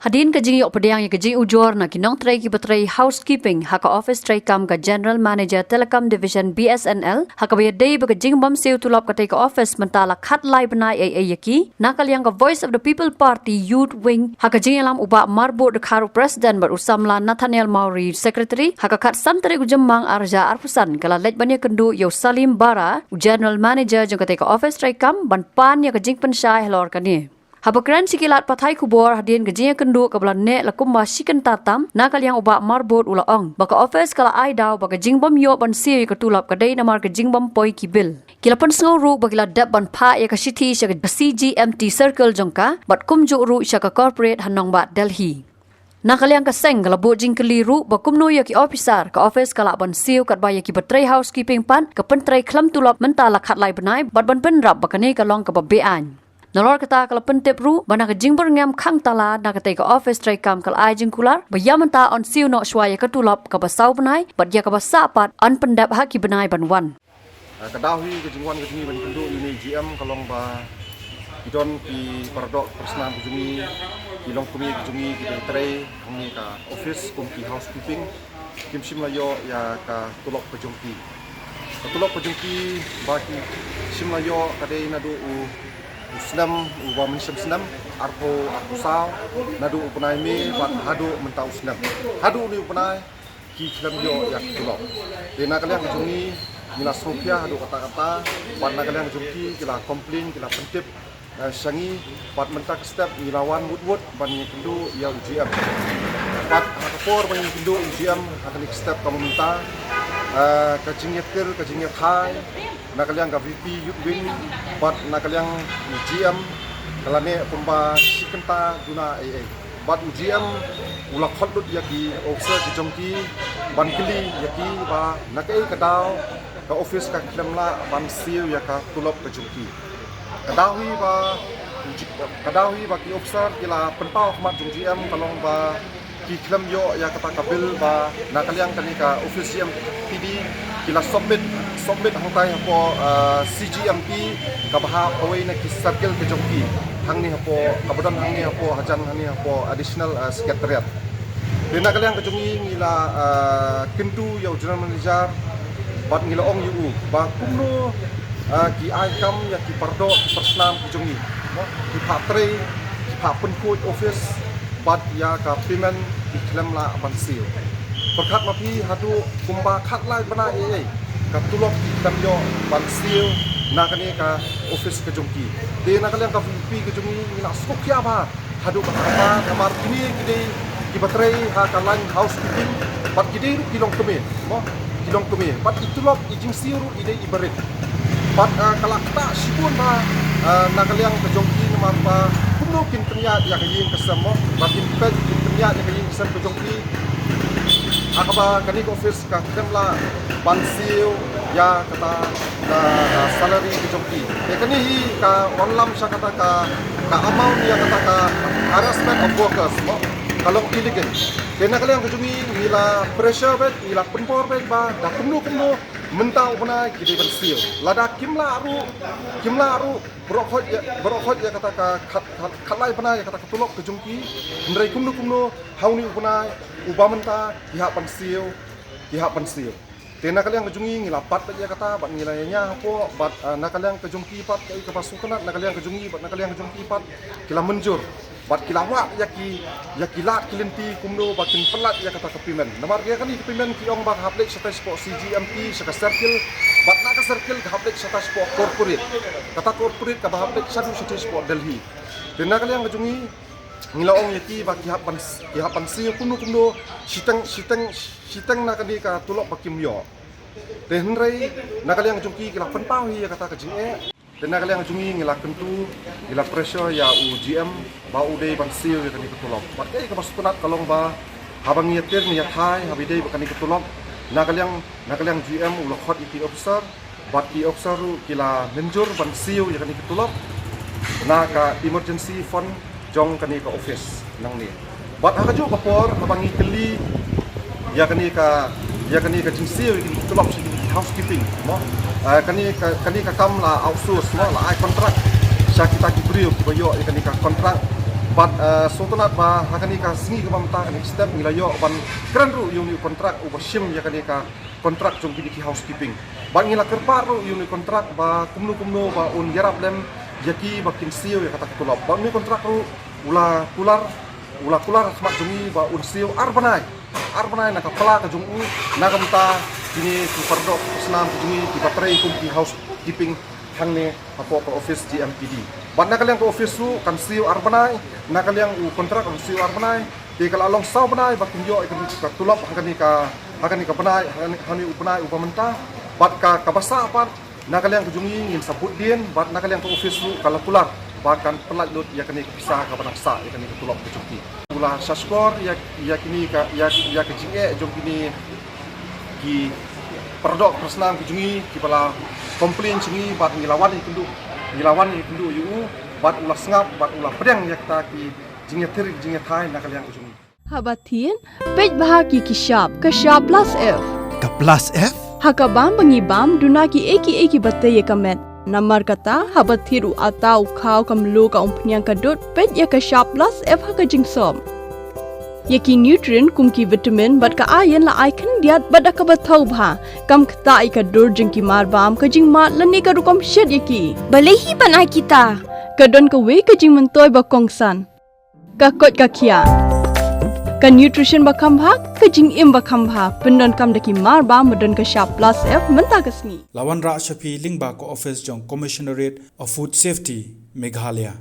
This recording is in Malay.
Hadin ka jing yok pediang ya ka jing ujor na kinong tray ki batray housekeeping haka office tray kam ka general manager telecom division BSNL haka bay day ba ka jing bam siu tulap ka take office mentala khat lai banai ay yaki nakal yang ka voice of the people party youth wing haka jing alam uba marbo de kharu president bar usamla Nathaniel Mauri secretary haka khat santre ujemmang arja arpusan kala lej banya kendu yo Salim Bara general manager jong ka take office tray kam ban pan ya ka jing pensai helor kani Habakran sikilat pathai kubor hadin gajinya kendu kabelan ne lakumba sikan tatam nakal yang ubak marbot ulaong baka office kala ai daw baka jingbam yo ban siu ka tulap kadai namar ka jingbam poi kibil kilapan sngau ru bagila dab ban pha ya ka city sya CGMT circle jongka bat kumju ru sya ka corporate hanong ba Delhi Nakaliang kaseng kalabut jing keliru bakumno ya ki officer ka office kala ban siu kat baya ki batray housekeeping pan ka pentray klam tulap mentala khat lai benai bat ban penrap bakane ka long ka babean Nolor kata kalau pentip ru bana ka jingber ngam khang tala na kata ka office tray kam kal ai jingkular bayamanta on siu no shwaya ka tulap ka basau benai bat ya ka basapat an pendap haki benai banwan Kadahui ke jingwan ke jingi ban kendu ini GM kalong ba idon ki paradok personal ke jingi ilong kumi ke jingi ki tray kami ka office kum ki housekeeping kim sim layo ya ka tulok ke jongki tulok ke jongki ba ki sim layo kadai na do Uslam uba mensim senam arpo arpusau nadu upanai me bat hadu mentau Uslam hadu ni upanai ki Islam yo yak tulok dena kalian kejungi mila sofia hadu kata-kata bat na kalian kejungi kila komplain kila pentip sangi bat mentak step milawan wood ban ni kendu ya UGM bat hakapor ban ni kendu UGM akan step kamu minta kejingyetir kejingyet hai nakaliang ka VP youth wing bat nakaliang UGM kalane pemba sikenta guna AA bat UGM ulak khotlut yaki officer ki jongki ban kili yaki ba nakai kadau ka office ka klemla ban siu yaka tulop ka jongki kadawi ba ki officer kila penpau khmat UGM kalong ba ki klem yo ya kata kabil ba nakaliang kanika office GM PD kila submit hangkai hapo CGMP kabaha pawai na ki circle ke jongki hangni hapo kabadan hangni hapo hajan hangni hapo additional secretariat dena kalian ke jongi ngila kentu ya general manager bat ngila ong yu ba kumno ki aikam ya ki pardo personal ke jongi ki patre ki papen coach office bat ya ka payment ki klem la bansil berkat mapi hadu kumba khat lai bana katulok kita yo bansil nakani ka office ke jongki de nakaliang ka VP ke jongi ngila skokya ba hadu ka apa kamar kini gede ki batray ha ka line housekeeping bat gede kilong keme mo kilong keme bat itulok ijing siru ide ibarit bat kalakta sipun ba nakaliang ke jongki namar ba kumno kin tnya ya kayin kasamo batin ped kin tnya ya kayin kasam ke jongki akaba kani office ka kemla bansil ya kata salary ke jongki kani hi ka onlam sya kata ka amount ya kata ka harassment of workers kalau illegal kena kalian ke jongi ngila pressure bet ngila penpor bet ba da kumno mentau bana kita bansil lada kimla aru berokot ya kata ka khalai bana ya kata tulok ke jongki ndrai kumno hauni bana ubamenta pihak pensil tena kalian kejungi ngilapat aja kata bat nilainya apa bat nakalian kejungki pat kai ke pasukan nakalian kejungi bat nakalian kejungki pat kila menjur bat kilawak yaki lat kilinti kumno bakin pelat ya kata kepimen namar dia kan kepimen kiong bak haplek sata sport CGMP saka circle bat nak circle ke haplek sata sport corporate kata corporate ka haplek satu sata sport Delhi tena kalian kejungi ngilaong yaki baki hapan si kumno siteng nakadi ka tulok bakim yo denrei nakaliang jungki kila penpau hi kata kajing dan nakaliang jungi ngila kentu ngila pressure ya UGM ba udai bansil ya kani ketulok pakai ke pasukan kalong ba habang yetir ni hai habidei bakani ketulok nakaliang GM ulakhat iti officer baki officer kila menjur bansil ya kani ketulok naka emergency fund jong kani ka office nang ni bat hakajo kapor habangi keli ya kani ka jinsil kini tulok si housekeeping mo kani ka kam la outsource mo la ai kontrak sya kita ki brio ki bayo kani ka kontrak But sotonat ba hakani ka singi ka mamta kan step nilayo ban kran ru yung kontrak uba sim ya kani ka kontrak jong bini ki housekeeping. Ba ngila kerpa ru yung kontrak ba kumno ba un yarap lem yaki ba kin siu ya kata tulap. Ba ni kontrak ru ula kular smak jongi ba un siu arbanai na kapala ka jong na kamta bini ku pardok senam jongi ki batrai kum ki housekeeping hangne apo ko office GMPD. Bat nakaliang ko office su kan siu arbanai nakaliang kontrak kan siu arbanai di kala along sau banai bakin yo ikan ka tulap hakani ka banai hani upanai upamenta bat ka kabasa pat nakaliang ko jungi ngin sabut dien bat nakaliang ko office su kala kular bat kan pelat lut ya kani pisah ka banaksa ya kani ka tulap ko jungki ula saskor ya kini ka ya ke jinge jong kini ki perdok persnam ki jungi ki pala komplain jungi bat ngilawan ikundu yu bat ulah sengap bat ulah pedang ya kita ki jinge thai nakaliang ko jungi Habatin pej bahagi ki sharp plus F Ka plus F? hakabam bangibam dunaki eki batte ye kamet namar kata habathiru atau khau kamlu ka umpnyang kadut pej ya ka sharp plus F haka jingsom yaki nutrient kumki vitamin bat ka iron la icon diat bada ka bathau bha kam khta I ka dur jingki mar bam ka jing ma lani ka rukom shed yaki balehi banai kita kadon ka we ka jing mentoy ba kongsan ka kot ka khia ka nutrition ba khambha ka jing im ba khambha pendon kam daki mar ba modon ka sharp plus F menta ka sngi Lawan Ra Shafi Lingba ko office jong Commissionerate of Food Safety Meghalaya